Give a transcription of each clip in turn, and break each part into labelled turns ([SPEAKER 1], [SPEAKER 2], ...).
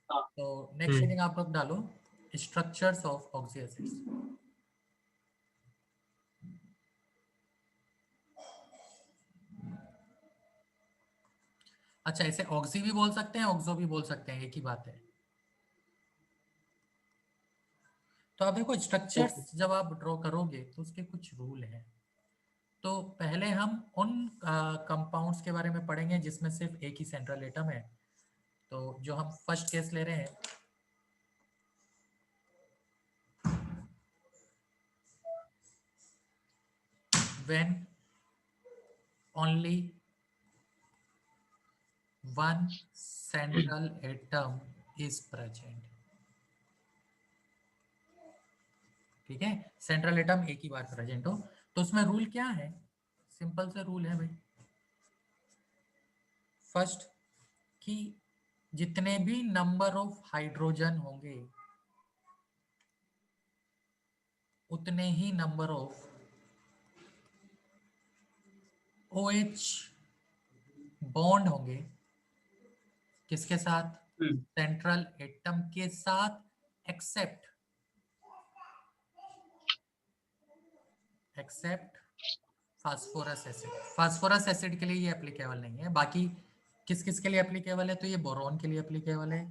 [SPEAKER 1] हाँ।
[SPEAKER 2] तो next heading आप लोग डालो स्ट्रक्चर्स ऑफ ऑक्सी एसिड्स। अच्छा, इसे ऑक्सी भी बोल सकते हैं, ऑक्सो भी बोल सकते हैं, एक ही बात है। तो आप देखो
[SPEAKER 1] ओके।
[SPEAKER 2] स्ट्रक्चर्स जब आप ड्रॉ करोगे तो उसके कुछ रूल हैं। तो पहले हम उन कंपाउंड्स के बारे में पढ़ेंगे जिसमें सिर्फ एक ही सेंट्रल एटम है। तो जो हम फर्स्ट केस ले रहे हैं, when only one central atom is present. ठीक है, सेंट्रल एटम एक ही बार प्रेजेंट हो। तो उसमें रूल क्या है? सिंपल से रूल है भाई। फर्स्ट, कि जितने भी नंबर ऑफ हाइड्रोजन होंगे उतने ही नंबर ऑफ OH बॉन्ड होंगे। किसके साथ? सेंट्रल एटम के साथ, except except phosphorus acid. Phosphorus acid के लिए ये एप्लीकेबल नहीं है, बाकी किस किस के लिए एप्लीकेबल है? तो ये बोरोन के लिए एप्लीकेबल है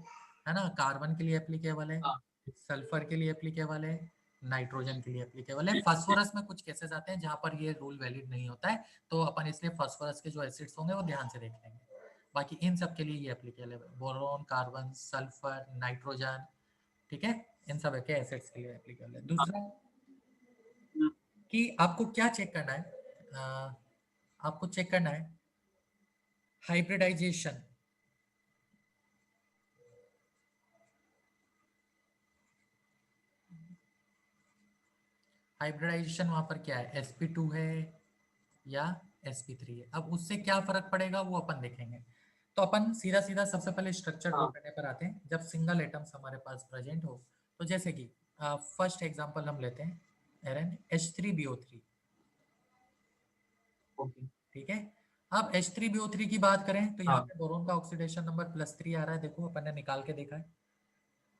[SPEAKER 2] ना, कार्बन के लिए एप्लीकेबल है,
[SPEAKER 1] हाँ।
[SPEAKER 2] सल्फर के लिए एप्लीकेबल है, नाइट्रोजन के लिए एप्लीकेबल है। फास्फोरस में कुछ केसेस आते हैं जहां पर ये रूल वैलिड नहीं होता है, तो अपन इसलिए फास्फोरस के जो एसिड्स होंगे वो ध्यान से देख लेंगे। बाकी इन सब के लिए ये एप्लीकेबल है, बोरोन, कार्बन, सल्फर, नाइट्रोजन। ठीक है, इन सब के एसिड्स के लिए एप्लीकेबल है। दूसरा, कि आपको क्या चेक करना है? आपको चेक करना है हाइब्रिडाइजेशन। हाइब्रिडाइजेशन वहां पर क्या है, sp2 है या sp3 है? अब उससे क्या फर्क पड़ेगा वो अपन देखेंगे। तो अपन सीधा सीधा सबसे पहले स्ट्रक्चर ड्रॉ
[SPEAKER 1] हाँ।
[SPEAKER 2] करने पर आते हैं जब सिंगल एटम्स हमारे पास प्रेजेंट हो। तो जैसे कि फर्स्ट एग्जांपल हम लेते हैं एरन H3BO3।
[SPEAKER 1] ओके।
[SPEAKER 2] ठीक है, अब H3BO3 की बात करें तो यहाँ
[SPEAKER 1] हाँ।
[SPEAKER 2] पे बोरोन का ऑक्सीडेशन नंबर +3 आ रहा है, देखो अपन ने निकाल के देखा है।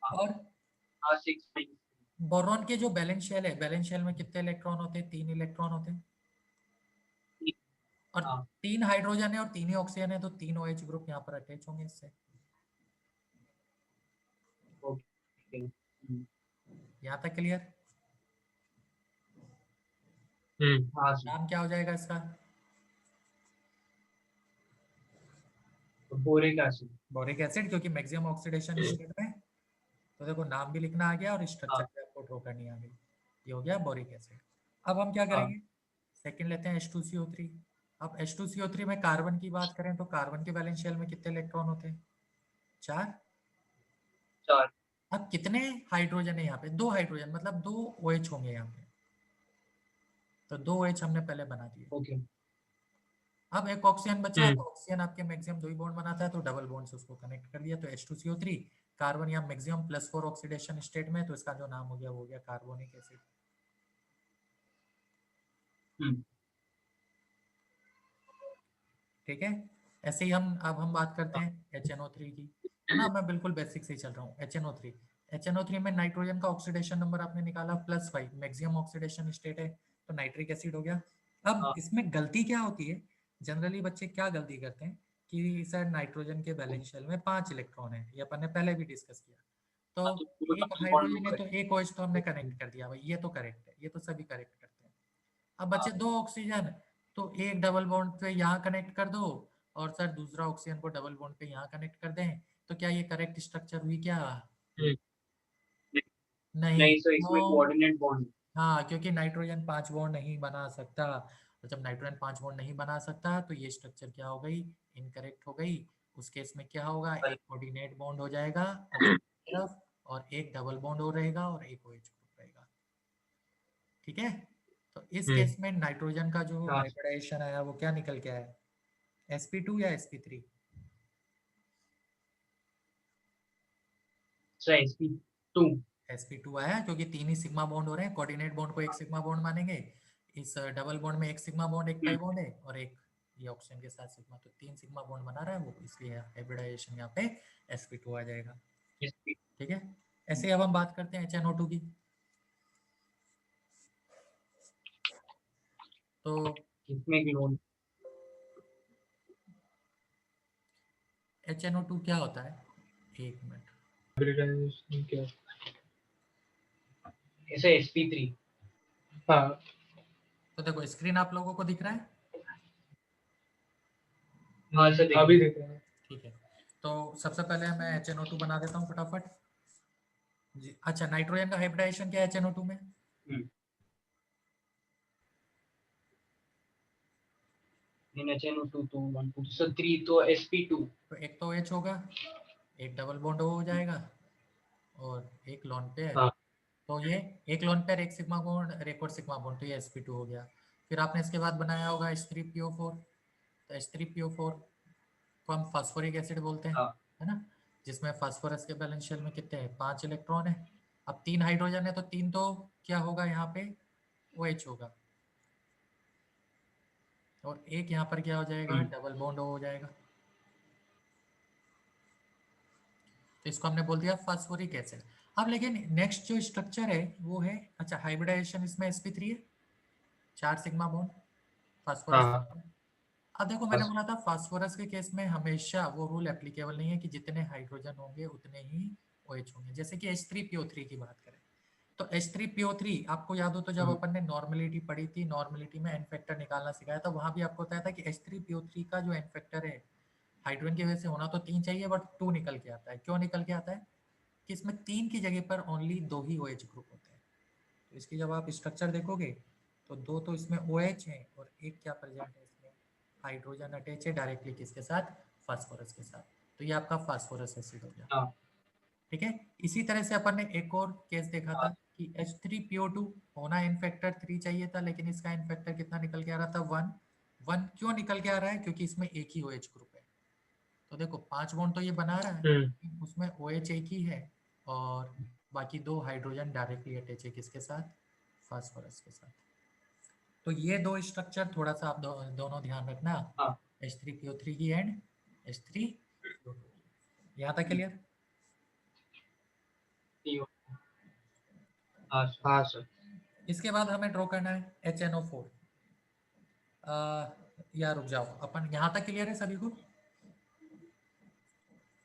[SPEAKER 1] हाँ।
[SPEAKER 2] और
[SPEAKER 1] हाँ, 6।
[SPEAKER 2] बोरॉन के जो बैलेंस शेल है, बैलेंस शेल में कितने इलेक्ट्रॉन होते हैं? 3 इलेक्ट्रॉन होते हैं। और
[SPEAKER 1] हाँ।
[SPEAKER 2] 3 हाइड्रोजन है और 3 ही ऑक्सीजन है, तो 3 OH ग्रुप यहाँ पर अटैच होंगे इससे।
[SPEAKER 1] ओके।
[SPEAKER 2] यहाँ तक क्लियर?
[SPEAKER 1] हाँ जी।
[SPEAKER 2] नाम क्या हो जाएगा इसका?
[SPEAKER 1] तो बोरिक एसिड।
[SPEAKER 2] बोरिक एसिड, क्योंकि मैक्सिमम ऑक्सीडेशन स्टेट में। तो देखो नाम भी लिखना आ गया और स्ट्रक्चर
[SPEAKER 1] हाँ।
[SPEAKER 2] भी आपको ड्रॉ करनी आ गई। ये हो गया बोरिक एसिड। अब हम क्या
[SPEAKER 1] हाँ।
[SPEAKER 2] करेंगे? सेकंड लेते हैं H2CO3। अब H2CO3 में कार्बन की बात करें तो कार्बन के बैलेंस शेल में कितने इलेक्ट्रॉन होते हैं? 4।
[SPEAKER 1] 4।
[SPEAKER 2] अब कितने हाइड्रोजन है यहाँ पे? 2 हाइड्रोजन, मतलब 2 OH होंगे यहाँ पे। तो 2 OH हमने पहले बना दिए।
[SPEAKER 1] ओके।
[SPEAKER 2] अब एक ऑक्सीजन बचा, तो ऑक्सीजन आपके मैक्सिमम 2 ही बॉन्ड बनाता है, तो डबल बॉन्ड से उसको कनेक्ट कर दिया, तो H2CO3। कार्बन यहाँ मैक्सिमम +4 ऑक्सीडेशन स्टेट में, तो इसका जो नाम हो गया वो हो गया कार्बोनिक एसिड। ठीक है, ऐसे ही हम अब हम बात करते हैं HNO3 की, है ना। मैं बिल्कुल बेसिक से ही चल रहा हूँ। HNO3 में नाइट्रोजन का ऑक्सीडेशन नंबर आपने निकाला +5, मैक्सिमम ऑक्सीडेशन स्टेट है, तो नाइट्रिक एसिड हो गया। अब
[SPEAKER 1] हाँ।
[SPEAKER 2] इसमें गलती क्या होती है? जनरली बच्चे क्या गलती करते हैं कि सर नाइट्रोजन के बैलेंस शेल में 5 इलेक्ट्रॉन है, ये अपन ने पहले भी डिस्कस किया। तो
[SPEAKER 1] हाँ, तो वो
[SPEAKER 2] एक
[SPEAKER 1] डबल बॉन्ड
[SPEAKER 2] हाइड्रोजन है
[SPEAKER 1] होगा।
[SPEAKER 2] तो एक OH तो हमने कनेक्ट कर दिया भाई, ये तो करेक्ट है, ये तो सभी करेक्ट करते हैं। अब बचे
[SPEAKER 1] हाँ।
[SPEAKER 2] 2 ऑक्सीजन, तो एक डबल बॉन्ड पे यहाँ कनेक्ट कर दो और सर दूसरा ऑक्सीजन को डबल बॉन्ड पे यहाँ कनेक्ट कर दें, तो क्या ये करेक्ट स्ट्रक्चर हुई क्या?
[SPEAKER 1] नहीं।
[SPEAKER 2] नहीं,
[SPEAKER 1] नहीं सर, इसमें
[SPEAKER 2] क्यों?
[SPEAKER 1] Coordinate bond.
[SPEAKER 2] हाँ, क्योंकि नाइट्रोजन 5 बॉन्ड नहीं बना सकता, और जब नाइट्रोजन 5 बॉन्ड नहीं बना सकता तो ये स्ट्रक्चर क्या हो गई? इनकरेक्ट हो गई। उस केस में क्या होगा? एक कोऑर्डिनेट बॉन्ड हो जाएगा ऑक्सीजन की तरफ, और एक डबल बॉन्ड हो रहेगा और एक OH ग्रुप रहेगा। ठीक है, तो इस केस में नाइट्रोजन का जो
[SPEAKER 1] हाँ
[SPEAKER 2] हाइब्रिडाइजेशन आया वो क्या निकल के आया? sp2 या sp3?
[SPEAKER 1] Sir, SP2।
[SPEAKER 2] sp2 आया क्योंकि 3 ही सिग्मा बॉन्ड हो रहे हैं, कोऑर्डिनेट बॉन्ड को एक सिग्मा बॉन्ड मानेंगे। इस डबल बॉन्ड में एक सिग्मा बॉन्ड, एक पाई बॉन्ड है, और एक ये ऑक्सीजन के साथ सिग्मा, तो 3 सिग्मा बॉन्ड बना रहा है वो, इसलिए हाइब्रिडाइजेशन यहाँ पे sp2 आ जाएगा।
[SPEAKER 1] sp
[SPEAKER 2] ठीक है। ऐसे ही अब हम बात करते हैं HNO2 की। तो
[SPEAKER 1] इसमें एक लोन
[SPEAKER 2] HNO2 क्या होता है, एक मिनट,
[SPEAKER 3] हाइब्रिडाइजेशन क्या?
[SPEAKER 1] ऐसे sp3
[SPEAKER 3] हाँ
[SPEAKER 2] तो देखो स्क्रीन आप लोगों को दिख रहा है,
[SPEAKER 1] हाँ सर
[SPEAKER 3] अभी
[SPEAKER 1] देखिए
[SPEAKER 3] देख रहे हैं।
[SPEAKER 2] ठीक है। तो सबसे पहले मैं HNO2 बना देता हूँ फटाफट जी। अच्छा, नाइट्रोजन का हाइब्रिडाइजेशन क्या है HNO2 में?
[SPEAKER 1] NaCN2 2 1 2 सर 3 तो sp2
[SPEAKER 2] तो एक तो H होगा, एक डबल बॉन्ड हो जाएगा और एक लोन पेयर।
[SPEAKER 1] हाँ
[SPEAKER 2] तो ये एक लोन पेयर, एक सिग्मा बॉन्ड और एक और सिग्मा बॉन्ड, तो ये sp2 हो गया। फिर आपने इसके बाद बनाया होगा H3PO4। तो H3PO4 को हम फास्फोरिक एसिड बोलते हैं,
[SPEAKER 1] हाँ
[SPEAKER 2] है ना, जिसमें फास्फोरस के बैलेंस शेल में कितने हैं, 5 इलेक्ट्रॉन है। अब 3 हाइड्रोजन है तो 3 तो क्या होगा यहाँ पे, OH होगा, और एक यहाँ पर क्या हो जाएगा, डबल बॉन्ड हो जाएगा। तो इसको हमने बोल दिया फास्फोरिक एसिड। अब लेकिन नेक्स्ट जो स्ट्रक्चर है वो है, अच्छा हाइब्रिडाइजेशन इसमें sp3 है, 4 सिग्मा बॉन्ड फास्फोरस।
[SPEAKER 1] हाँ
[SPEAKER 2] अब देखो मैंने
[SPEAKER 1] बस
[SPEAKER 2] बोला था फास्फोरस के केस में हमेशा वो रूल एप्लीकेबल नहीं है कि जितने हाइड्रोजन होंगे उतने ही OH होंगे। जैसे कि H3PO3 की बात करें तो H3PO3 आपको याद हो तो जब अपन ने नॉर्मलिटी पढ़ी थी, नॉर्मलिटी में एन फैक्टर निकालना सिखाया था, वहां भी आपको बताया था कि H3PO3 का जो एन फैक्टर है हाइड्रोजन की वजह से होना तो 3 चाहिए बट 2 निकल के आता है। क्यों निकल के आता है कि इसमें 3 की जगह पर ओनली 2 ही OH ग्रुप होते हैं। तो इसकी जब आप स्ट्रक्चर देखोगे तो 2 तो इसमें OH है और एक क्या प्रेजेंट है इसमें, हाइड्रोजन अटैच है डायरेक्टली किसके साथ, फास्फोरस के साथ। तो ये आपका फास्फोरस एसिड हो गया।
[SPEAKER 1] हाँ
[SPEAKER 2] ठीक है। इसी तरह से अपन ने एक और केस देखा था
[SPEAKER 1] हाँ
[SPEAKER 2] कि H3PO2 होना इन फैक्टर 3 चाहिए था, लेकिन इसका इन फैक्टर कितना निकल के आ रहा था, 1। 1 क्यों निकल के आ रहा है, क्योंकि इसमें एक ही OH ग्रुप है। तो देखो 5 बॉन्ड तो ये बना रहा है, उसमें OH एक ही है और बाकी 2 हाइड्रोजन डायरेक्टली अटैच है किसके साथ, फास्फोरस के साथ। तो ये 2 स्ट्रक्चर थोड़ा सा आप दोनों ध्यान रखना,
[SPEAKER 1] हाँ
[SPEAKER 2] H3PO3 की एंड H3PO2। यहाँ तक क्लियर?
[SPEAKER 1] हाँ हाँ सर
[SPEAKER 2] इसके बाद हमें ड्रॉ करना है HNO4। या रुक जाओ, अपन यहाँ तक क्लियर है सभी को?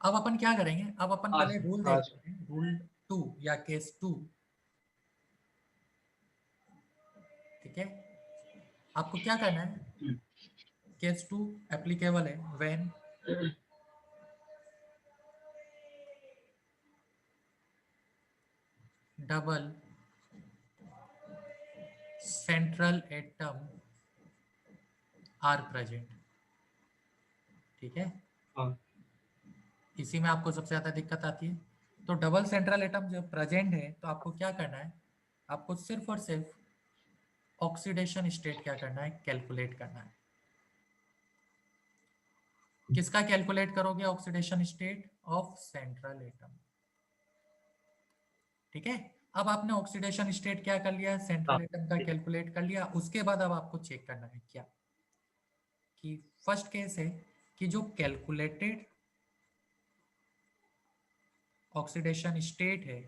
[SPEAKER 2] अब अपन क्या करेंगे, अब अपन
[SPEAKER 1] हाँ
[SPEAKER 2] पहले
[SPEAKER 1] सर
[SPEAKER 2] रूल
[SPEAKER 1] हाँ
[SPEAKER 2] देख
[SPEAKER 1] सर
[SPEAKER 2] लेते हैं, रूल 2 या केस 2। ठीक है। आपको क्या करना है, केस 2 एप्लीकेबल है when double central atom are present. ठीक है।
[SPEAKER 1] हाँ
[SPEAKER 2] इसी में आपको सबसे ज्यादा दिक्कत आती है। तो डबल सेंट्रल एटम जब प्रेजेंट है तो आपको क्या करना है, आपको सिर्फ और सिर्फ ऑक्सीडेशन स्टेट क्या करना है, कैलकुलेट करना है। किसका कैलकुलेट करोगे, oxidation state of central atom. ठीक है। अब आपने ऑक्सीडेशन स्टेट क्या कर लिया,
[SPEAKER 1] हाँ
[SPEAKER 2] सेंट्रल एटम का कैलकुलेट कर लिया। उसके बाद अब आपको चेक करना है क्या, कि फर्स्ट केस है कि जो कैलकुलेटेड ऑक्सीडेशन स्टेट है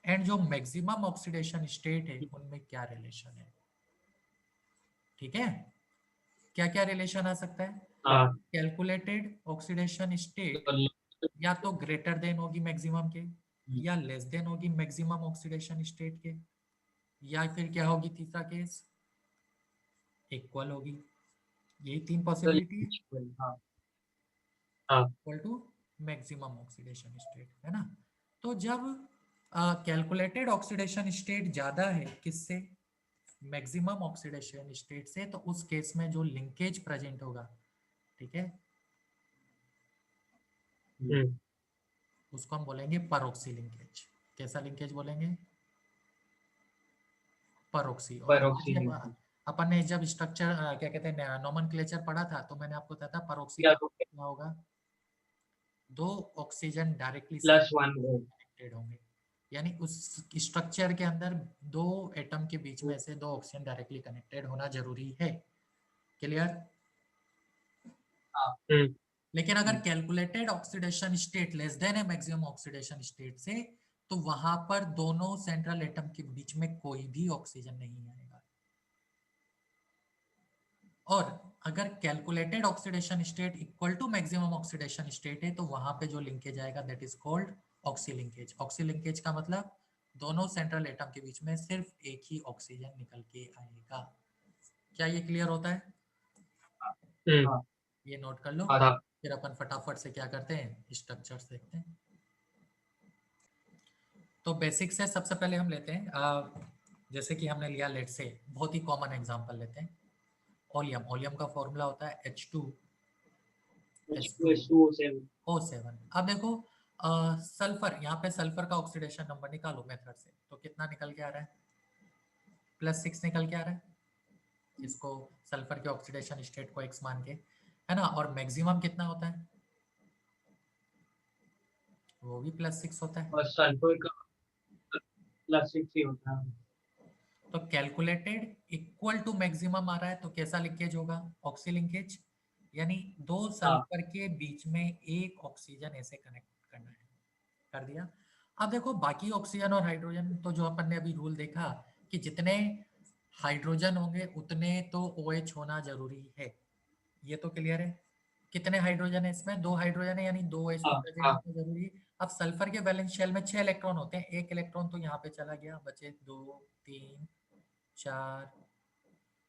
[SPEAKER 2] एंड जो मैक्सिमम ऑक्सीडेशन स्टेट है उनमें क्या रिलेशन है। ठीक है। क्या क्या रिलेशन आ सकता है,
[SPEAKER 1] हाँ
[SPEAKER 2] कैलकुलेटेड ऑक्सीडेशन स्टेट या तो ग्रेटर देन होगी मैक्सिमम के, या लेस देन होगी मैक्सिमम ऑक्सीडेशन स्टेट के, या फिर क्या होगी तीसरा केस, इक्वल होगी। यही 3 पॉसिबिलिटी है,
[SPEAKER 1] हाँ हाँ
[SPEAKER 2] equal to maximum oxidation state, है ना। तो जब कैलकुलेटेड ऑक्सीडेशन स्टेट ज्यादा है किससे, मैक्सिमम ऑक्सीडेशन स्टेट से, तो उस केस में जो लिंकेज प्रेजेंट होगा, ठीक है, उसको हम बोलेंगे परोक्सी लिंकेज। कैसा लिंकेज बोलेंगे, परोक्सी। और
[SPEAKER 1] पैरोक्सी
[SPEAKER 2] अपन ने जब स्ट्रक्चर क्या कहते हैं नोमेनक्लेचर पढ़ा था तो मैंने आपको बताया था परोक्सी
[SPEAKER 1] या
[SPEAKER 2] का
[SPEAKER 1] तो
[SPEAKER 2] क्या होगा, 2 ऑक्सीजन डायरेक्टली
[SPEAKER 1] +1
[SPEAKER 2] कनेक्टेड होंगे, यानी उस स्ट्रक्चर के अंदर 2 एटम के बीच में से 2 ऑक्सीजन डायरेक्टली कनेक्टेड होना जरूरी है। क्लियर?
[SPEAKER 1] हाँ
[SPEAKER 2] लेकिन अगर calculated oxidation state less than है मैक्सिमम ऑक्सीडेशन स्टेट से, तो वहां पर दोनों सेंट्रल एटम के बीच में कोई भी ऑक्सीजन नहीं आएगा। और अगर calculated oxidation state equal to maximum oxidation state है, तो वहां पे जो लिंकेज आएगा that is called oxy linkage. Oxy linkage का मतलब दोनों सेंट्रल एटम के बीच में सिर्फ एक ही ऑक्सीजन निकल के आएगा। क्या ये क्लियर होता है?
[SPEAKER 3] हम्म,
[SPEAKER 2] ये नोट कर लो।
[SPEAKER 3] हाँ,
[SPEAKER 2] फिर अपन फटाफट से क्या करते हैं, स्ट्रक्चर्स देखते हैं। तो बेसिक से सबसे पहले हम लेते हैं जैसे कि हमने लिया लेट से बहुत ही कॉमन एग्जांपल लेते हैं ओलियम। ओलियम का फॉर्मूला होता है H2SO7। अब देखो सल्फर, यहाँ पे सल्फर का ऑक्सीडेशन नंबर निकालो मेथड से, तो कितना निकल के आ रहा है? +6 निकल के आ रहा है। इसको सल्फर के ऑक्सीडेशन स्टेट को x मान के, है ना। और मैक्सिमम कितना होता है? वो भी +6 होता है।
[SPEAKER 1] और सल्फर का +6 ही होता है।
[SPEAKER 2] तो कैलकुलेटेड इक्वल टू मैक्सिमम आ रहा है, तो कैसा लिंकेज होगा? ऑक्सी लिंकेज, यानी दो सल्फर के बीच में एक ऑक्सीजन ऐसे कनेक्ट करना है। कर दिया। अब देखो बाकी ऑक्सीजन और हाइड्रोजन, तो जो अपन ने अभी रूल देखा कि जितने हाइड्रोजन होंगे उतने तो OH होना जरूरी है, ये तो क्लियर है। कितने हाइड्रोजन है इसमें? 2 हाइड्रोजन है, यानी 2 OH तो प्रेजेंट होना जरूरी है। अब सल्फर के वैलेंस शेल में 6 इलेक्ट्रॉन होते हैं, एक इलेक्ट्रॉन तो यहाँ पे चला गया, बचे 2 3 4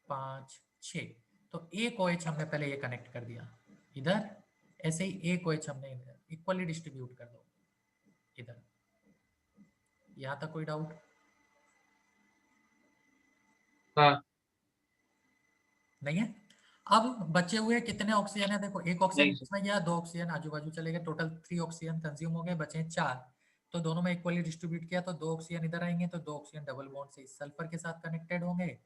[SPEAKER 2] 5 6। तो एक OH हमने पहले ये कनेक्ट कर दिया इधर, ऐसे ही एक OH हमने इधर इक्वली डिस्ट्रीब्यूट कर दो इधर। यहाँ तक कोई डाउट?
[SPEAKER 3] हाँ,
[SPEAKER 2] नहीं है। अब बचे हुए कितने ऑक्सीजन है? देखो एक ऑक्सीजन
[SPEAKER 1] नहीं,
[SPEAKER 2] इसमें गया, 2 ऑक्सीजन आजू बाजू चले गए, टोटल 3 ऑक्सीजन कंज्यूम हो गए, बचे 4। तो दोनों में इक्वली डिस्ट्रीब्यूट किया तो 2 ऑक्सीजन इधर आएंगे, तो 2 ऑक्सीजन डबल बॉन्ड से इस सल्फर के साथ कनेक्टेड होंगे,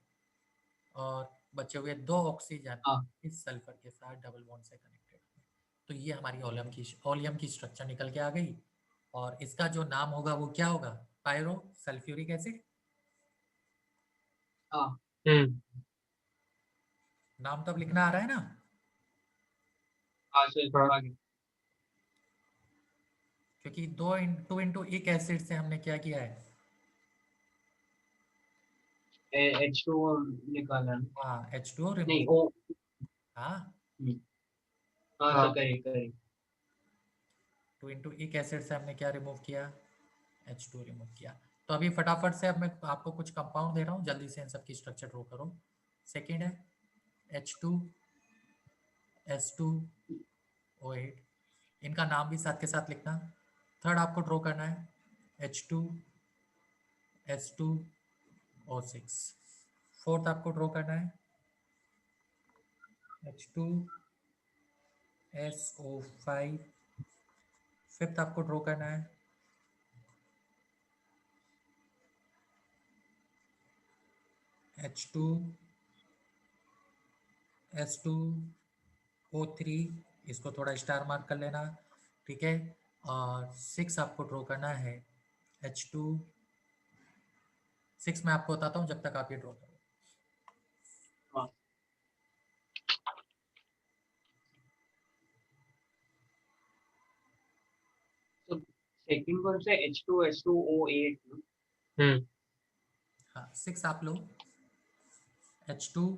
[SPEAKER 2] और बचे हुए 2 ऑक्सीजन
[SPEAKER 1] हाँ,
[SPEAKER 2] इस सल्फर के साथ डबल बॉन्ड से कनेक्टेड होंगे। तो ये हमारी ओलियम की स्ट्रक्चर निकल के आ गई। और इसका जो नाम होगा वो क्या होगा? Pyro sulphuric acid.
[SPEAKER 1] हाँ,
[SPEAKER 2] नाम तो अब लिखना आ रहा है ना?
[SPEAKER 1] हाँ सर,
[SPEAKER 3] हाँ,
[SPEAKER 1] आगे।
[SPEAKER 2] क्योंकि 2 इंटू एक एसिड से हमने क्या किया है?
[SPEAKER 1] H2 निकाला है।
[SPEAKER 2] हाँ H2O
[SPEAKER 1] नहीं,
[SPEAKER 2] रिमूव।
[SPEAKER 1] ओ।
[SPEAKER 2] हाँ
[SPEAKER 1] हाँ
[SPEAKER 3] हाँ,
[SPEAKER 1] सर, करिए करिए।
[SPEAKER 2] 2 इंटू एक एसिड से हमने क्या रिमूव किया? H2 रिमूव किया। तो अभी फटाफट से अब मैं आपको कुछ कंपाउंड दे रहा हूँ, जल्दी से इन सबकी स्ट्रक्चर ड्रॉ करो। सेकेंड है H2 S2O8, इनका नाम भी साथ के साथ लिखना। थर्ड आपको ड्रॉ करना है H2 S2O6। फोर्थ आपको ड्रॉ करना है H2 SO5। फिफ्थ आपको ड्रॉ करना है H2 S2O3, इसको थोड़ा स्टार मार्क कर लेना, ठीक है। और 6 आपको ड्रॉ करना है H2। 6 मैं आपको बताता हूँ जब तक आप ये ड्रॉ करो।
[SPEAKER 1] हाँ, तो सेकंड कौन सा? H2SO8।
[SPEAKER 2] हाँ 6 आप लो, H2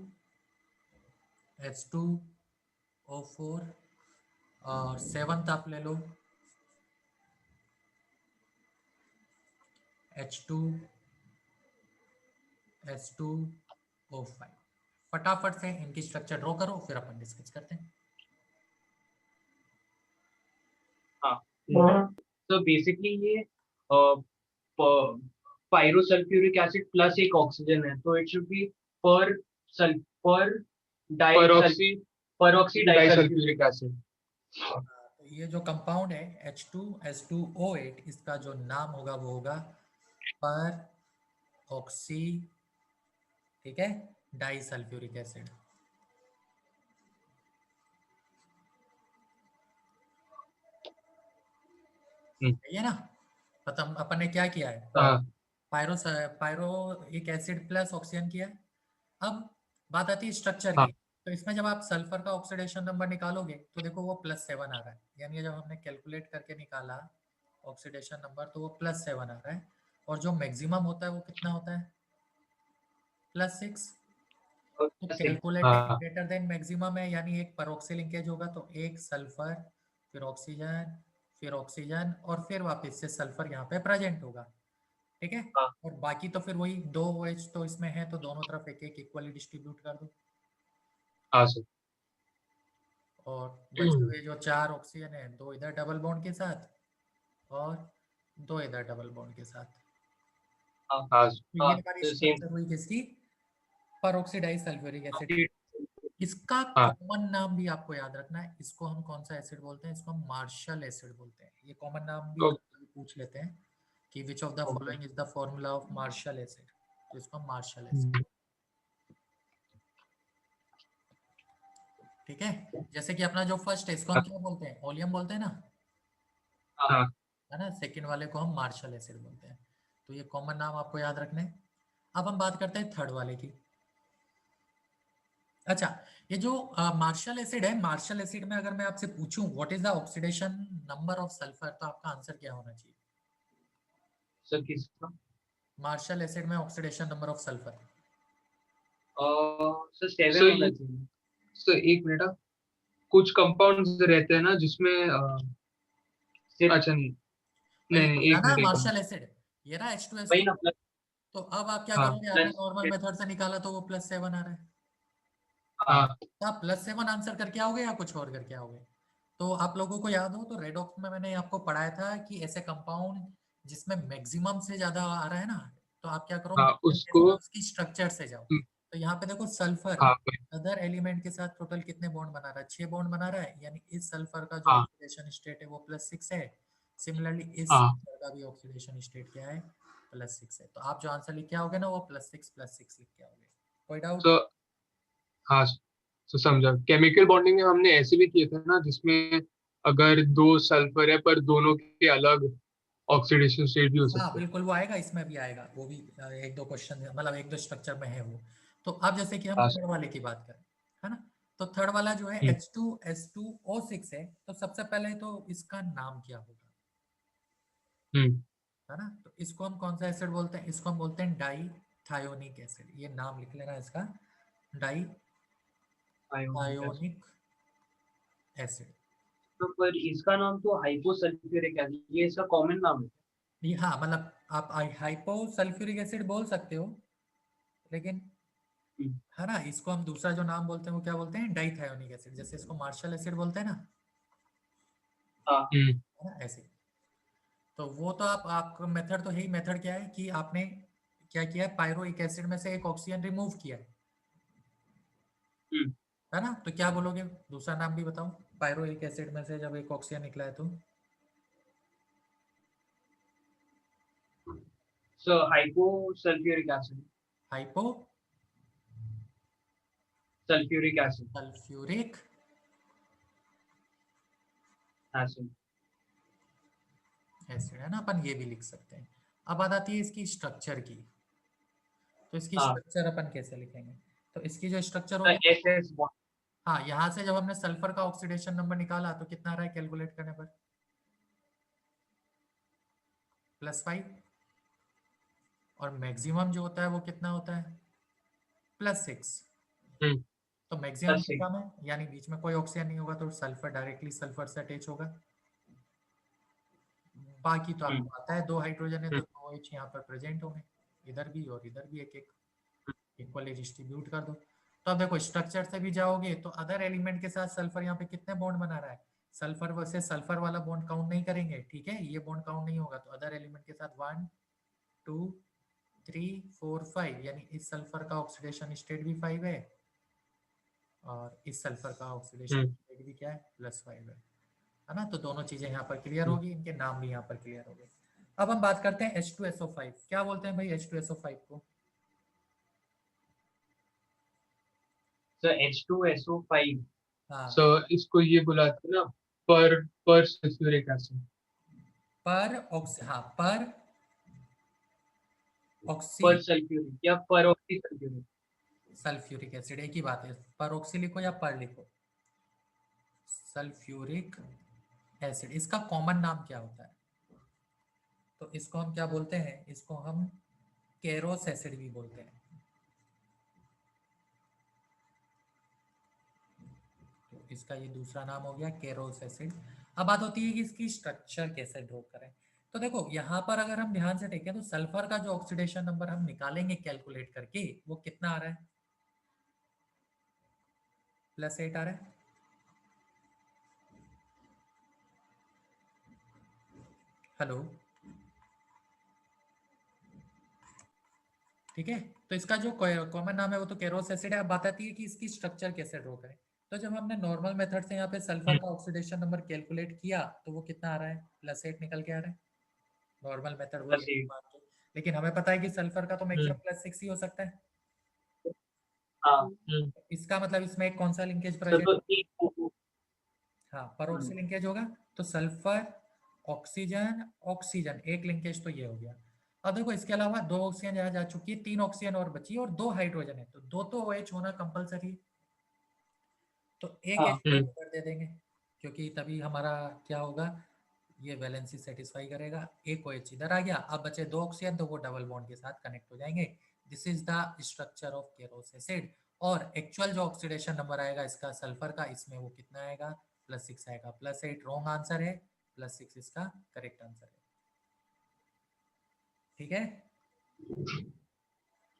[SPEAKER 2] S2O4, और 7th आप ले लो H2 S2O5। फटाफट से इनकी स्ट्रक्चर ड्रॉ करो, फिर अपन डिस्कस करते हैं।
[SPEAKER 1] हाँ, तो बेसिकली ये पायरोसल्फ्यूरिक एसिड प्लस एक ऑक्सीजन है, तो इट शुड बी पर पर
[SPEAKER 3] परऑक्सी
[SPEAKER 1] परऑक्सी डाइसल्फ्यूरिक
[SPEAKER 3] एसिड।
[SPEAKER 2] तो ये जो कंपाउंड है H2S2O8, इसका जो नाम होगा वो होगा पर ऑक्सी, ठीक है, डाइसल्फ्यूरिक एसिड। ये ना, पता अपन ने क्या किया है?
[SPEAKER 3] हाँ,
[SPEAKER 2] पायरो पायरो एक एसिड प्लस ऑक्सीजन किया। अब बात आती है स्ट्रक्चर
[SPEAKER 3] हाँ,
[SPEAKER 2] की। तो इसमें जब आप सल्फर का ऑक्सीडेशन नंबर निकालोगे तो देखो वो +7 आ रहा है, यानी जब हमने कैलकुलेट करके निकाला ऑक्सीडेशन नंबर तो वो +7 आ रहा है, और जो मैक्सिमम होता है वो कितना होता है +6।
[SPEAKER 1] और
[SPEAKER 2] तो
[SPEAKER 1] plus 6
[SPEAKER 2] कैलकुलेटेड
[SPEAKER 3] हाँ
[SPEAKER 2] ग्रेटर देन मैक्सिमम है, यानी एक परऑक्सी लिंकेज होगा तो एक सल्फर फिर ऑक्सीजन और फिर वापस से सल्फर यहाँ पे प्रेजेंट होगा, ठीक है।
[SPEAKER 1] हाँ
[SPEAKER 2] और बाकी तो फिर वही 2 OH तो इसमें है तो दोनों तरफ एक एक इक्वली डिस्ट्रीब्यूट कर दो,
[SPEAKER 3] हाँ सर।
[SPEAKER 2] और बचे हुए जो 4 ऑक्सीजन है 2 इधर डबल बॉन्ड के साथ और 2 इधर डबल बॉन्ड के साथ।
[SPEAKER 1] हाँ
[SPEAKER 3] हाँ
[SPEAKER 2] तो ये
[SPEAKER 1] हाँ
[SPEAKER 2] हमारी
[SPEAKER 1] तो सेम
[SPEAKER 2] स्ट्रक्चर हुई किसकी, परऑक्सीडाइज्ड सल्फ्यूरिक एसिड। इसका
[SPEAKER 3] हाँ
[SPEAKER 2] कॉमन नाम भी आपको याद रखना है, इसको हम कौन सा एसिड बोलते हैं, इसको हम मार्शल एसिड बोलते हैं। ये कॉमन नाम भी कभी पूछ लेते हैं कि which of the
[SPEAKER 1] okay
[SPEAKER 2] following is the formula of Marshall acid, तो इसको हम मार्शल एसिड, ठीक है। जैसे कि अपना जो फर्स्ट है इसको हम क्या बोलते हैं, ओलियम बोलते हैं ना,
[SPEAKER 3] हाँ
[SPEAKER 2] है ना। सेकंड वाले को हम मार्शल एसिड बोलते हैं। तो ये कॉमन नाम आपको याद रखने हैं। अब हम बात करते हैं थर्ड वाले की। अच्छा, ये जो मार्शल एसिड है, मार्शल एसिड में अगर मैं आपसे पूछूं what is the oxidation number of sulphur, तो आपका आंसर क्या होना चाहिए।
[SPEAKER 1] सर किसका
[SPEAKER 2] मार्शल एसिड में oxidation number of sulphur.
[SPEAKER 1] Sir 7
[SPEAKER 3] sir
[SPEAKER 1] होना
[SPEAKER 3] ये
[SPEAKER 1] चाहिए।
[SPEAKER 3] सर एक मिनट हाँ। कुछ कंपाउंड्स रहते हैं ना जिसमें
[SPEAKER 1] सिर्फ
[SPEAKER 3] अच्छा नहीं
[SPEAKER 2] भाई
[SPEAKER 3] नहीं
[SPEAKER 2] ये
[SPEAKER 3] नहीं
[SPEAKER 2] बोला
[SPEAKER 3] एक
[SPEAKER 2] ना
[SPEAKER 3] मिनट एक मिनट।
[SPEAKER 2] मार्शल एसिड, ये रहा
[SPEAKER 1] वही
[SPEAKER 2] H2SO।
[SPEAKER 1] ना प्लस
[SPEAKER 2] तो अब आप क्या
[SPEAKER 3] हाँ
[SPEAKER 2] करोगे, आपने
[SPEAKER 1] प्लस
[SPEAKER 2] नॉर्मल मेथड से निकाला तो वो +7 आ रहा है,
[SPEAKER 3] हाँ
[SPEAKER 2] तो आप +7 आंसर करके आओगे या कुछ और करके आओगे। तो आप लोगों को याद हो तो रेडॉक्स में मैंने आपको पढ़ाया था कि ऐसे कंपाउंड जिसमें मैक्सिमम से ज्यादा आ रहा है ना, तो आप क्या करो
[SPEAKER 3] हाँ
[SPEAKER 2] मेथड के
[SPEAKER 3] उसको
[SPEAKER 2] साथ उसकी स्ट्रक्चर से जाओ।
[SPEAKER 3] हम्म,
[SPEAKER 2] तो यहाँ पे देखो सल्फर
[SPEAKER 3] हाँ
[SPEAKER 2] अदर एलिमेंट के साथ टोटल कितने बॉन्ड बना रहा है, 6 बॉन्ड बना रहा है, यानी इस सल्फर का जो
[SPEAKER 3] हाँ
[SPEAKER 2] ऑक्सीडेशन स्टेट है वो +6 है। सिमिलरली इस
[SPEAKER 3] हाँ
[SPEAKER 2] सल्फर का भी ऑक्सीडेशन स्टेट क्या है, +6 है। तो आप जो आंसर लिख के आओगे ना वो +6 लिख के आओगे। कोई डाउट।
[SPEAKER 3] तो हाँ तो समझा। केमिकल बॉन्डिंग में हमने ऐसे भी किए थे ना जिसमें अगर दो सल्फर है पर दोनों के अलग ऑक्सीडेशन स्टेट भी हो
[SPEAKER 2] हाँ
[SPEAKER 3] सकते हैं।
[SPEAKER 2] बिल्कुल वो आएगा, इसमें भी आएगा वो भी। एक दो क्वेश्चन मतलब एक दो स्ट्रक्चर में है वो। तो अब जैसे कि हम
[SPEAKER 3] हाँ
[SPEAKER 2] थर्ड वाले की बात करें, है ना। तो थर्ड वाला जो है
[SPEAKER 3] हम्म,
[SPEAKER 2] H2SO6 है, तो सबसे पहले तो इसका नाम क्या होगा,
[SPEAKER 3] हम्म,
[SPEAKER 2] है ना। तो इसको हम कौन सा एसिड बोलते हैं, इसको हम बोलते हैं डाईथायोनिक एसिड। ये नाम लिख लेना इसका,
[SPEAKER 1] आयोनिक एसिड।
[SPEAKER 2] डाईथायोनिक एसिड।
[SPEAKER 1] तो पर इसका नाम तो हाइपोसल्फ्यूरिक एसिड, ये इसका कॉमन नाम है।
[SPEAKER 2] ये हाँ मतलब आप हाइपोसल्फ्यूरिक एसिड बोल सकते हो, लेकिन
[SPEAKER 1] हम्म,
[SPEAKER 2] है ना इसको हम दूसरा जो नाम बोलते हैं वो क्या बोलते हैं, डाईथायोनिक एसिड। जैसे इसको मार्शल एसिड बोलते हैं ना,
[SPEAKER 1] हाँ
[SPEAKER 3] हम्म,
[SPEAKER 2] है ना ऐसे। तो वो तो आपका मेथड तो है ही। मेथड क्या है कि आपने क्या किया है, पायरोइक एसिड में से एक ऑक्सीजन रिमूव किया
[SPEAKER 1] हम्म
[SPEAKER 2] है ना। तो क्या बोलोगे, दूसरा नाम भी बताओ। पायरोइक एसिड में से जब एक ऑक्सीजन निकला है तो
[SPEAKER 1] sir hyposulphuric acid.
[SPEAKER 2] Hypo
[SPEAKER 1] sulphuric acid
[SPEAKER 2] sulphuric
[SPEAKER 1] acid.
[SPEAKER 2] Acid, है ना। अपन ये भी लिख सकते हैं। अब बात आती है इसकी स्ट्रक्चर की। तो इसकी
[SPEAKER 1] हाँ
[SPEAKER 2] स्ट्रक्चर अपन कैसे लिखेंगे, तो इसकी जो स्ट्रक्चर
[SPEAKER 1] सर
[SPEAKER 2] होगी,
[SPEAKER 1] एस एस बॉन्ड।
[SPEAKER 2] हाँ यहाँ से जब हमने सल्फर का ऑक्सीडेशन नंबर निकाला तो कितना आ रहा है कैलकुलेट करने पर, +5। और मैक्सिमम जो होता है वो कितना होता है, +6।
[SPEAKER 3] हम्म,
[SPEAKER 2] तो मैक्सिमम
[SPEAKER 1] प्लस
[SPEAKER 2] से
[SPEAKER 1] 6।
[SPEAKER 2] कम है, यानी बीच में कोई ऑक्सीजन नहीं होगा तो सल्फर डायरेक्टली सल्फर से अटैच होगा। बाकी तो
[SPEAKER 1] हम्म
[SPEAKER 2] आपको आता है 2 हाइड्रोजन है तो
[SPEAKER 3] हम्म,
[SPEAKER 2] 2 OH यहाँ पर प्रेजेंट होंगे, इधर भी और इधर भी एक एक इक्वली डिस्ट्रीब्यूट कर दो। तो अब देखो स्ट्रक्चर से भी जाओगे तो अदर एलिमेंट के साथ सल्फर यहाँ पे कितने बॉन्ड बना रहा है, सल्फर वैसे सल्फर वाला बॉन्ड काउंट नहीं करेंगे, ठीक है, ये बॉन्ड काउंट नहीं होगा। तो अदर एलिमेंट के साथ 1 2 3 4 5, यानी इस सल्फर का ऑक्सीडेशन स्टेट भी 5 है और इस सल्फर का ऑक्सीडेशन
[SPEAKER 3] हम्म,
[SPEAKER 2] स्टेट भी क्या है, +5 है ना। तो दोनों चीजें यहाँ पर क्लियर होगी, इनके नाम भी यहाँ पर क्लियर हो गए। अब हम बात करते हैं H2SO5। क्या बोलते हैं भाई H2SO5 को,
[SPEAKER 1] सर H2SO5।
[SPEAKER 2] हाँ
[SPEAKER 3] सो इसको ये बुलाते हैं ना पर सल्फ्यूरिक एसिड।
[SPEAKER 2] हाँ पर ऑक्सी
[SPEAKER 1] पर सल्फ्यूरिक या पर ऑक्सी सल्फ्यूरिक।
[SPEAKER 2] सल्फ्यूरिक एसिड, एक ही बात है, परऑक्सी लिखो या पर लिखो, सल्फ्यूरिक एसिड। इसका कॉमन नाम क्या होता है? तो इसको हम क्या बोलते हैं? इसको हम केरोस एसिड भी बोलते हैं। तो इसका ये दूसरा नाम हो गया केरोस एसिड। अब बात होती है कि इसकी स्ट्रक्चर कैसे ड्रॉ करें। तो देखो यहाँ पर अगर हम ध्यान से देखें तो सल्फर का जो ऑक्सीडेशन नंबर हम निकालेंगे कैलकुलेट करके, वो कितना आ रहा है? +8 आ रहा है। हेलो, ठीक है। तो इसका जो कॉमन नाम है वो तो केरोस एसिड है। अब बात आती है कि इसकी स्ट्रक्चर कैसे ड्रॉ करें। तो जब हमने नॉर्मल मेथड से यहाँ पे सल्फर का ऑक्सीडेशन नंबर कैलकुलेट किया तो वो कितना आ रहा है? +8 निकल के आ रहा है। नॉर्मल मेथड वही है,
[SPEAKER 1] +8।
[SPEAKER 2] लेकिन हमें पता है कि सल्फर का तो मैक्सिमम +6 ही हो सकता है।
[SPEAKER 1] हाँ।
[SPEAKER 2] इसका मतलब इसमें एक कौन सा लिंकेज प्रेजेंट?
[SPEAKER 1] सल्फर एक
[SPEAKER 2] हाँ, परोक्सी लिंकेज होगा। तो सल्फर ऑक्सीजन ऑक्सीजन, एक लिंकेज तो ये हो गया। अब देखो इसके अलावा 2 ऑक्सीजन यहाँ जा चुकी है, 3 ऑक्सीजन और बची है और 2 हाइड्रोजन है, तो 2 तो OH होना कंपलसरी है। तो एक
[SPEAKER 1] हाँ।
[SPEAKER 2] H इधर दे देंगे, क्योंकि तभी हमारा क्या होगा, ये वैलेंसी सेटिस्फाई करेगा। एक OH इधर आ गया। अब बचे 2 ऑक्सीजन, तो वो डबल बॉन्ड के साथ कनेक्ट हो जाएंगे। This is the structure of केरोस acid. और एक्चुअल जो ऑक्सीडेशन नंबर आएगा इसका सल्फर का, इसमें वो कितना आएगा? +6 आएगा। +8 रॉन्ग आंसर है, +6 इसका करेक्ट आंसर है। ठीक है।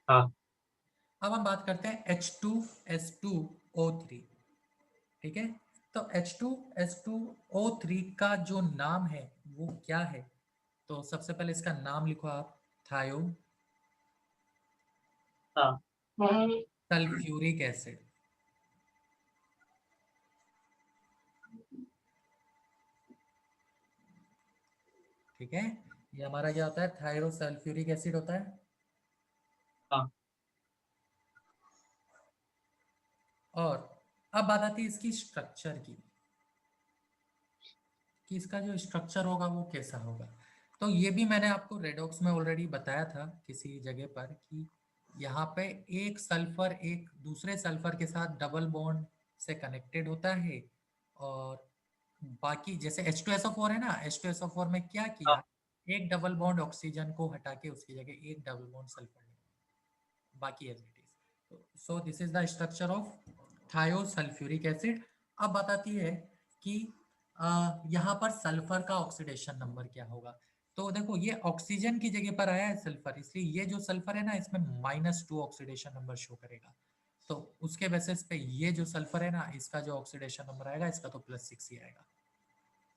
[SPEAKER 3] हाँ।
[SPEAKER 2] अब हम बात करते हैं H2S2O3। ठीक है। तो H2S2O3 का जो नाम है वो क्या है? तो सबसे पहले इसका नाम लिखो आप, थायो
[SPEAKER 1] हाँ।
[SPEAKER 2] Sulphuric acid. ठीक है, ये हमारा क्या होता है? थायरो सल्फ्यूरिक एसिड होता है।
[SPEAKER 1] हाँ।
[SPEAKER 2] और अब बात आती है इसकी स्ट्रक्चर की, कि इसका जो स्ट्रक्चर होगा वो कैसा होगा। तो ये भी मैंने आपको रेडॉक्स में ऑलरेडी बताया था किसी जगह पर, कि यहाँ पे एक सल्फर एक दूसरे सल्फर के साथ डबल बॉन्ड से कनेक्टेड होता है, और बाकी जैसे H2SO4 है ना, H2SO4 में क्या किया, एक डबल बॉन्ड ऑक्सीजन को हटा के उसकी जगह एक डबल बॉन्ड सल्फर लिया, बाकी as it is. So this is the structure of thiosulphuric acid. अब बताती है कि यहाँ पर सल्फर का ऑक्सीडेशन नंबर क्या होगा। तो देखो ये ऑक्सीजन की जगह पर आया है सल्फर, इसलिए ये जो सल्फर है ना इसमें -2 ऑक्सीडेशन नंबर शो करेगा। तो उसके बेसिस पे ये जो सल्फर है ना, इसका जो ऑक्सीडेशन नंबर आएगा इसका तो +6 ही आएगा।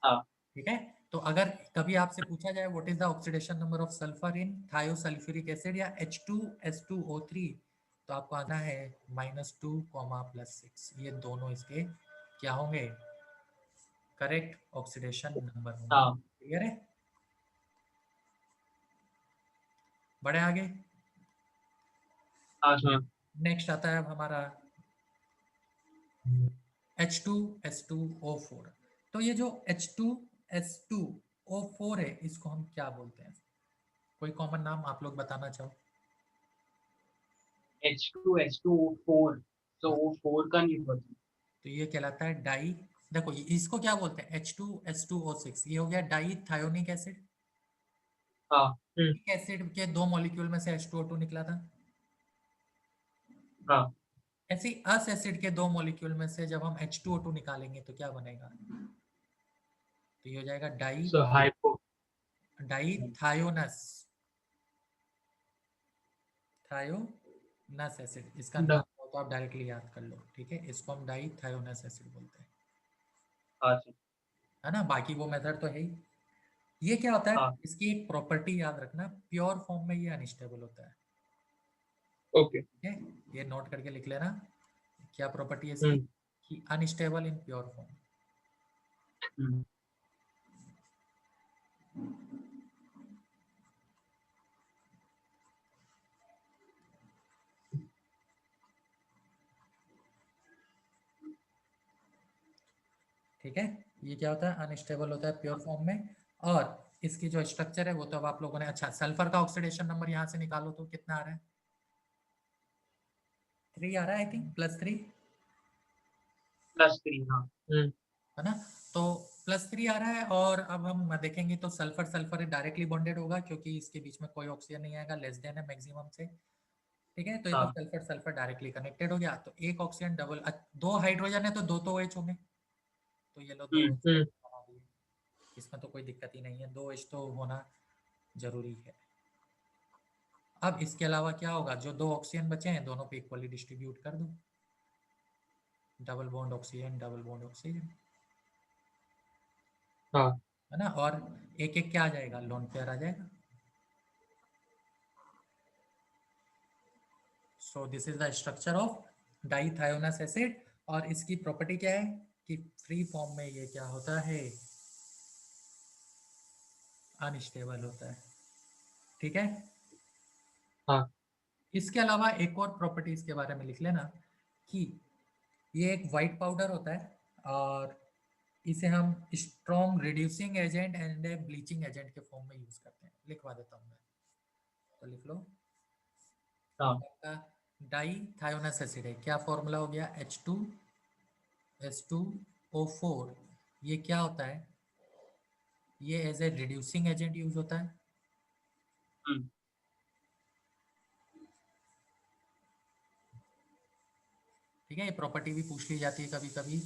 [SPEAKER 1] हाँ।
[SPEAKER 2] ठीक है। तो अगर कभी आपसे पूछा जाए what is the oxidation number of sulphur in thiosulphuric acid या H2S2O3, तो आपको आना है -2, +6। ये दोनों इसके क्या होंगे? करेक्ट ऑक्सीडेशन नंबर होंगे।
[SPEAKER 1] हाँ।
[SPEAKER 2] क्लियर है? बढ़े आगे।
[SPEAKER 1] हाँ।
[SPEAKER 2] नेक्स्ट आता है अब हमारा H2S2O4। तो ये जो H2S2O4 है इसको हम क्या बोलते हैं? कोई कॉमन नाम आप लोग बताना चाहो।
[SPEAKER 1] H2S2O4, तो O4 का नहीं पता।
[SPEAKER 2] तो ये कहलाता है डाई, देखो इसको क्या बोलते हैं, H2S2O6, ये हो गया डाई थायोनिक एसिड।
[SPEAKER 1] हाँ।
[SPEAKER 2] एसिड के 2 मॉलिक्यूल में से H2O2 निकला था।
[SPEAKER 1] हाँ।
[SPEAKER 2] ऐसे ही अस एसिड के 2 मॉलिक्यूल में से जब हम H2O2 निकालेंगे तो क्या बनेगा? तो ये हो जाएगा
[SPEAKER 3] सो hypo
[SPEAKER 2] die thionous thionous acid. इसका नाम हो तो आप डायरेक्टली याद कर लो। ठीक है, इसको हम डाई थायोनस एसिड बोलते हैं,
[SPEAKER 1] अच्छा।
[SPEAKER 2] है ना। बाकी वो मेथड तो है ही। ये क्या होता है,
[SPEAKER 1] हाँ।
[SPEAKER 2] इसकी एक प्रॉपर्टी याद रखना, प्योर फॉर्म में ये अनस्टेबल होता है।
[SPEAKER 3] ओके।
[SPEAKER 2] ठीक है, ये नोट करके लिख लेना, क्या प्रॉपर्टी है इसकी, कि अनस्टेबल इन प्योर फॉर्म। ठीक है, ये क्या होता है, अनस्टेबल होता है प्योर फॉर्म में। और इसकी जो स्ट्रक्चर है वो तो अब आप लोगों ने, अच्छा सल्फर का ऑक्सीडेशन नंबर यहाँ से निकालो तो कितना आ रहा है? 3 आ रहा है आई थिंक, +3
[SPEAKER 1] +3 हाँ।
[SPEAKER 2] है ना। तो +3 आ रहा है, और अब हम देखेंगे तो सल्फर सल्फर डायरेक्टली बॉन्डेड होगा क्योंकि इसके बीच में कोई ऑक्सीजन नहीं आएगा, लेस देन है मैक्सिमम से। ठीक है, तो ये तो
[SPEAKER 1] हाँ।
[SPEAKER 2] सल्फर सल्फर डायरेक्टली कनेक्टेड हो गया, तो एक ऑक्सीजन डबल, 2 हाइड्रोजन है तो 2 तो OH होंगे, तो ये लो 2 OH बना दिए, इसमें तो कोई दिक्कत ही नहीं है, 2 OH तो होना जरूरी है। अब इसके अलावा क्या होगा, जो 2 ऑक्सीजन बचे हैं दोनों पे इक्वली डिस्ट्रीब्यूट कर दो, double bond oxygen double bond oxygen,
[SPEAKER 3] हाँ
[SPEAKER 2] है ना। और एक एक क्या आ जाएगा, लोन पेयर आ जाएगा। So this is the structure of dithionous acid, और इसकी प्रॉपर्टी क्या है कि फ्री फॉर्म में ये क्या होता है, अनस्टेबल होता है। ठीक है,
[SPEAKER 3] हाँ
[SPEAKER 2] इसके अलावा एक और प्रॉपर्टी इसके बारे में लिख लेना कि ये एक वाइट पाउडर होता है, और इसे हम strong reducing agent and bleaching agent के फॉर्म में यूज करते हैं। लिखवा देता हूँ मैं, तो लिख लो।
[SPEAKER 1] हाँ।
[SPEAKER 2] आपका डाइथायोनस एसिड है, क्या फॉर्मूला हो गया, H2S2O4। ये क्या होता है, ये as a reducing agent use होता है।
[SPEAKER 1] हम्म।
[SPEAKER 2] ठीक है, ये प्रॉपर्टी भी पूछ ली जाती है कभी कभी।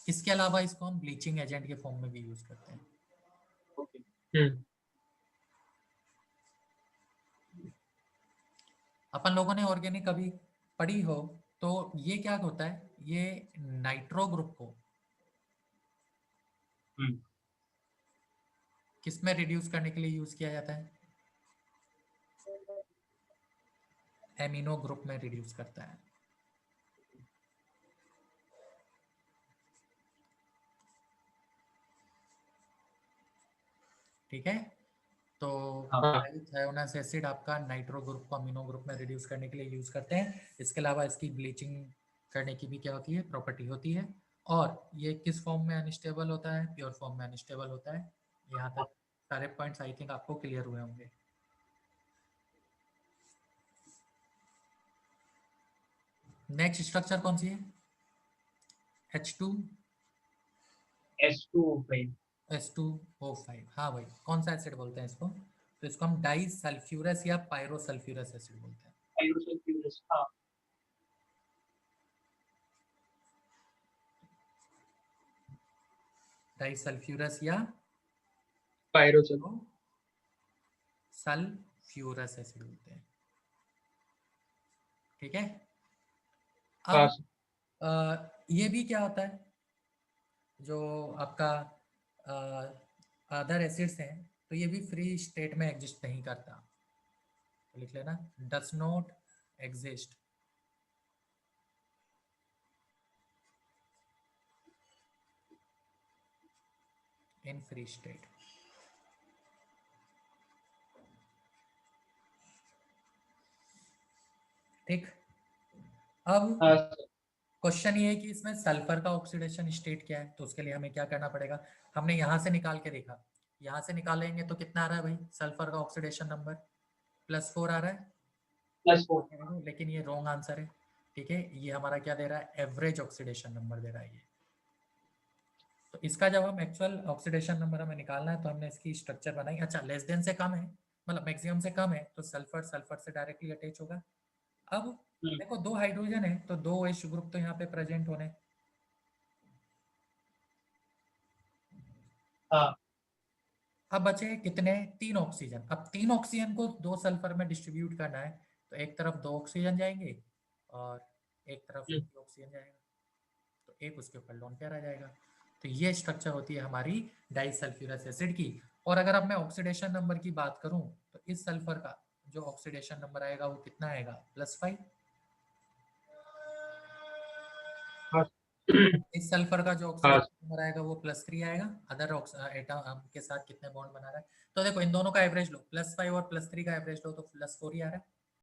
[SPEAKER 2] इसके अलावा इसको हम ब्लीचिंग एजेंट के फॉर्म में भी यूज करते हैं।
[SPEAKER 1] ओके।
[SPEAKER 2] अपन लोगों ने ऑर्गेनिक कभी पढ़ी हो तो ये क्या होता है, ये नाइट्रो ग्रुप को किसमें रिड्यूस करने के लिए यूज किया जाता है, एमिनो ग्रुप में रिड्यूस करता है। ठीक है, तो
[SPEAKER 1] हाँ।
[SPEAKER 2] डाइथायोनस एसिड आपका नाइट्रो ग्रुप को अमीनो ग्रुप में रिड्यूस करने के लिए यूज करते हैं। इसके अलावा इसकी ब्लीचिंग करने की भी क्या होती है, प्रॉपर्टी होती है। और ये किस फॉर्म में अनस्टेबल होता है, प्योर फॉर्म में अनस्टेबल होता है। यहाँ तक सारे पॉइंट्स आई थिंक आपको क्लियर हुए होंगे। नेक्स्ट स्ट्रक्चर कौन सी है, H2
[SPEAKER 1] S2O5।
[SPEAKER 2] S2O5। हाँ भाई, कौन सा एसिड बोलते हैं इसको, तो इसको हम डाई सल्फ्यूरस या पायरोसल्फ्यूरस एसिड बोलते हैं।
[SPEAKER 1] पायरोसल्फ्यूरस हाँ।
[SPEAKER 2] डाई सल्फ्यूरस या
[SPEAKER 3] पायरोजन।
[SPEAKER 2] सल्फ्यूरस एसिड बोलते हैं। ठीक है,
[SPEAKER 3] हाँ
[SPEAKER 2] अब ये भी क्या होता है, जो आपका अदर एसिड्स हैं तो ये भी फ्री स्टेट में एग्जिस्ट नहीं करता, तो लिख लेना does not exist in free state. ठीक, अब
[SPEAKER 1] हाँ।
[SPEAKER 2] क्वेश्चन ये है कि इसमें सल्फर का ऑक्सीडेशन स्टेट क्या है, तो उसके लिए हमें क्या करना पड़ेगा, हमने यहां से निकाल के देखा, यहां से निकालेंगे तो कितना आ रहा है भाई, सल्फर का ऑक्सीडेशन नंबर +4 आ रहा है,
[SPEAKER 1] +4
[SPEAKER 2] लेकिन ये रॉन्ग आंसर है। ठीक है, ये हमारा क्या दे रहा है, एवरेज ऑक्सीडेशन नंबर दे रहा है ये। तो इसका जब हम एक्चुअल ऑक्सीडेशन नंबर हमें निकालना है तो हमने इसकी स्ट्रक्चर बनाई। अच्छा, लेस देन से कम है, मतलब मैक्सिमम से कम है, तो सल्फर सल्फर से डायरेक्टली अटैच होगा। अब देखो 2 हाइड्रोजन है तो 2 OH ग्रुप तो यहाँ पे प्रेजेंट होने,
[SPEAKER 1] हाँ।
[SPEAKER 2] अब बचे कितने, 3 ऑक्सीजन। अब 3 ऑक्सीजन को 2 सल्फर में डिस्ट्रीब्यूट करना है, तो एक तरफ 2 ऑक्सीजन जाएंगे और एक तरफ एक ही ऑक्सीजन जाएगा, तो एक उसके ऊपर लोन पेयर आ जाएगा। तो ये स्ट्रक्चर होती है हमारी डाइसल्फ्यूरस एसिड की। और अगर अब मैं ऑक्सीडेशन नंबर की बात करूं तो इस सल्फर का जो ऑक्सीडेशन नंबर आएगा वो कितना आएगा, +5।
[SPEAKER 3] हाँ
[SPEAKER 2] इस सल्फर का जो
[SPEAKER 3] हाँ
[SPEAKER 2] ऑक्सीडेशन नंबर आएगा वो +3 आएगा। अदर एटम के साथ कितने बॉन्ड बना रहा है, तो देखो इन दोनों का एवरेज लो, +5 और +3 का एवरेज लो तो +4 ही आ रहा है।